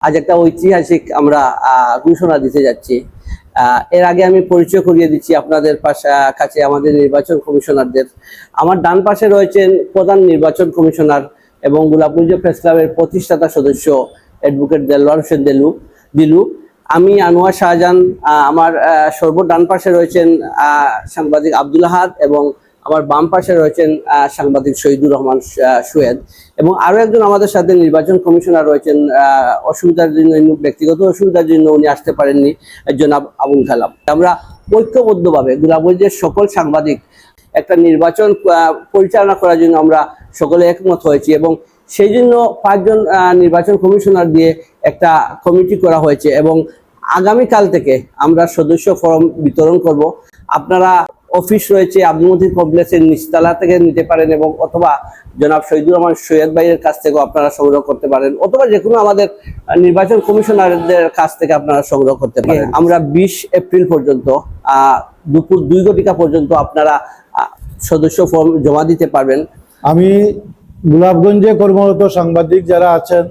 আজ একটা ঐতিহাসিক আমরা ঘোষণা দিতে যাচ্ছি। এর আগে আমি পরিচয় করিয়ে দিচ্ছি আপনাদের কাছে আমাদের নির্বাচন কমিশনারদের। আমার ডান পাশে রয়েছেন প্রধান নির্বাচন কমিশনার এবং গোলাপগঞ্জ প্রেস ক্লাবের প্রতিষ্ঠাতা সদস্য অ্যাডভোকেট দেলোয়ার হোসেন দিলু। আমি আনোয়ার শাহজাহান। আমার সর্ব ডান পাশে রয়েছেন সাংবাদিক আব্দুল আহাদ এবং আমার বাম পাশে রয়েছেন সাংবাদিক শহীদুর রহমান সুয়েদ এবং আরো একজন আমাদের সাথে নির্বাচন কমিশনার রয়েছেন। অসুবিধার জন্য, ব্যক্তিগত অসুবিধার জন্য উনি আসতে পারেননি, জনাব আবুল কালাম। আমরা ঐক্যবদ্ধভাবে গোলাপগঞ্জের সকল সাংবাদিক একটা নির্বাচন পরিচালনা করার জন্য আমরা সকলে একমত হয়েছি এবং সেই জন্য 5 জন নির্বাচন কমিশনার দিয়ে একটা কমিটি করা হয়েছে এবং আগামীকাল থেকে আমরা সদস্য ফর্ম বিতরণ করব। আপনারা অফিস রয়েছে আব্দুল মতিন কমপ্লেক্সের নিচতলা থেকে নিতে পারেন এবং অথবা জনাব শহীদুর রহমান সৈয়দ ভাইয়ের কাছ থেকেও আপনারা সংগ্রহ করতে পারেন অথবা যে কোনো আমাদের নির্বাচন কমিশনারদের কাছ থেকে আপনারা সংগ্রহ করতে পারেন। আমরা 20 এপ্রিল পর্যন্ত দুপুর 2 ঘটিকা পর্যন্ত আপনারা সদস্য ফর্ম জমা দিতে পারবেন। আমি গোলাপগঞ্জে কর্মরত সাংবাদিক যারা আছেন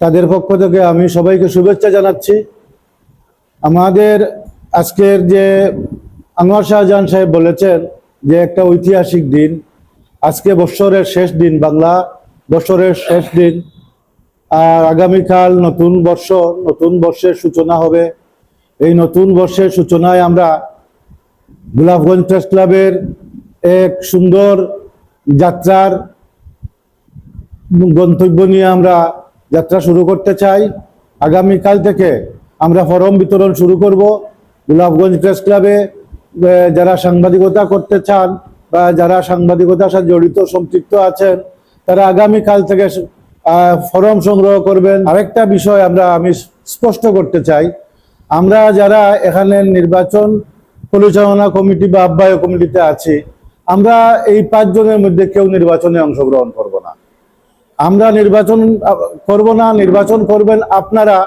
তাদের পক্ষ থেকে আমি সবাইকে শুভেচ্ছা জানাচ্ছি। আমাদের আজকের যে আনোয়ার শাহজাহান সাহেব বলেছেন যে একটা ঐতিহাসিক দিন, আজকে বৎসরের শেষ দিন, বাংলা বৎসরের শেষ দিন, আর আগামীকাল নতুন বর্ষের সূচনা হবে। এই নতুন বর্ষের সূচনায় আমরা গোলাপগঞ্জ প্রেস ক্লাবের এক সুন্দর যাত্রার গন্তব্য নিয়ে আমরা যাত্রা শুরু করতে চাই। আগামীকাল থেকে আমরা ফরম বিতরণ শুরু করব। গোলাপগঞ্জ প্রেস ক্লাবে যারা সাংবাদিকতা করতে চান বা যারা সাংবাদিকতার সাথে জড়িত সম্পৃক্ত আছেন তারা আগামীকাল থেকে ফরম সংগ্রহ করবেন। আরেকটা বিষয় আমি স্পষ্ট করতে চাই, আমরা যারা এখানে নির্বাচন পরিচালনা কমিটি বা আহ্বায়ক কমিটিতে আছি, আমরা এই 5 জনের মধ্যে কেউ নির্বাচনে অংশগ্রহণ করব না। আমরা নির্বাচন করব না, নির্বাচন করবেন আপনারা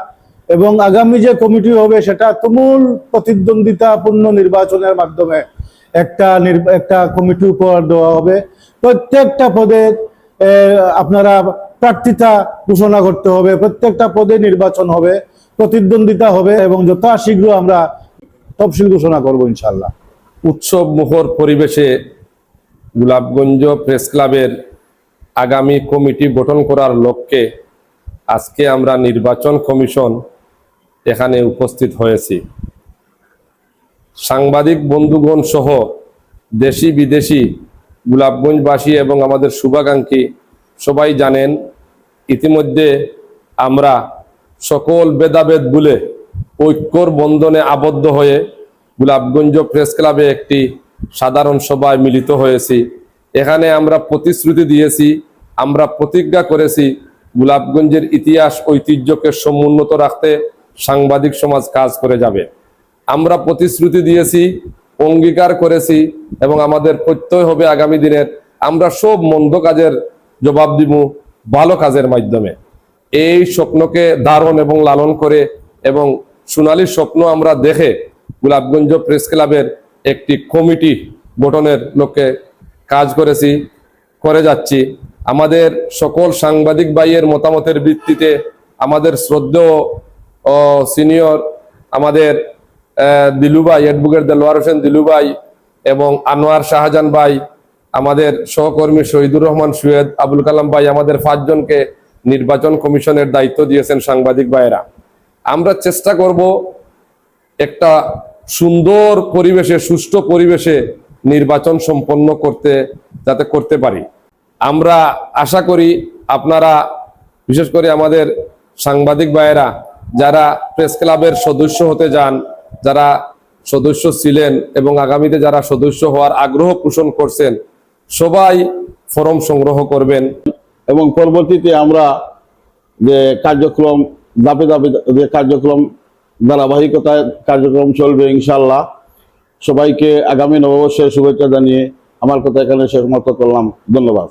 এবং আগামী যে কমিটি হবে সেটা তুমুল প্রতিদ্বন্দ্বিতাপূর্ণ নির্বাচনের মাধ্যমে একটা কমিটি উপহার দেওয়া হবে। প্রত্যেকটা পদে আপনারা প্রার্থিতা ঘোষণা করতে হবে, প্রত্যেকটা পদে নির্বাচন হবে, প্রতিদ্বন্দ্বিতা হবে এবং যথাশীঘ্র আমরা তফসিল ঘোষণা করব ইনশাল্লাহ। উৎসব মুখর পরিবেশে গোলাপগঞ্জ প্রেস ক্লাবের আগামী কমিটি গঠন করার লক্ষ্যে আজকে আমরা নির্বাচন কমিশন এখানে উপস্থিত হয়েছি। সাংবাদিক বন্ধুগণ সহ দেশি বিদেশি গোলাপগঞ্জবাসী এবং আমাদের শুভাকাঙ্ক্ষী সবাই জানেন, ইতিমধ্যে আমরা সকল ভেদাভেদ ভুলে ঐক্যর বন্ধনে আবদ্ধ হয়ে গোলাপগঞ্জ প্রেস ক্লাবে একটি সাধারণ সভায় মিলিত হয়েছি। এখানে আমরা প্রতিশ্রুতি দিয়েছি, আমরা প্রতিজ্ঞা করেছি গোলাপগঞ্জের ইতিহাস ঐতিহ্যকে সমুন্নত রাখতে সাংবাদিক সমাজ কাজ করে যাবে। আমরা প্রতিশ্রুতি দিয়েছি, অঙ্গীকার করেছি এবং আমাদের প্রত্যয় হবে আগামী দিনের আমরা সব মন্দ কাজের জবাব দিব ভালো কাজের মাধ্যমে। এই স্বপ্নকে ধারণ এবং লালন করে এবং সোনালী স্বপ্ন আমরা দেখে গোলাপগঞ্জ প্রেস ক্লাবের একটি কমিটি গঠনের লক্ষ্যে কাজ করে যাচ্ছি। আমাদের সকল সাংবাদিক ভাইয়ের মতামতের ভিত্তিতে আমাদের শ্রদ্ধেয় সিনিয়র আমাদের দিলু ভাই, অ্যাডভোকেট দেলোয়ার হোসেন দিলু ভাই এবং আনোয়ার শাহজাহান ভাই, আমাদের সহকর্মী শহীদুর রহমান সুয়েদ, আবুল কালাম ভাই, আমাদের 5 জনকে নির্বাচন কমিশনের দায়িত্ব দিয়েছেন সাংবাদিক ভাইয়েরা। আমরা চেষ্টা করব একটা সুন্দর পরিবেশে, সুষ্ঠু পরিবেশে নির্বাচন সম্পন্ন করতে পারি। আমরা আশা করি আপনারা, বিশেষ করে আমাদের সাংবাদিক ভাইয়েরা যারা প্রেস ক্লাবের সদস্য হতে যান, যারা সদস্য ছিলেন এবং আগামীতে যারা সদস্য হওয়ার আগ্রহ পোষণ করছেন, সবাই ফরম সংগ্রহ করবেন এবং পরবর্তীতে আমরা যে কার্যক্রম ধাপে ধাপে যে কার্যক্রম ধারাবাহিকতায় কার্যক্রম চলবে ইনশাল্লাহ। সবাইকে আগামী নববর্ষের শুভেচ্ছা জানিয়ে আমার কথা এখানে শেষ করলাম। ধন্যবাদ।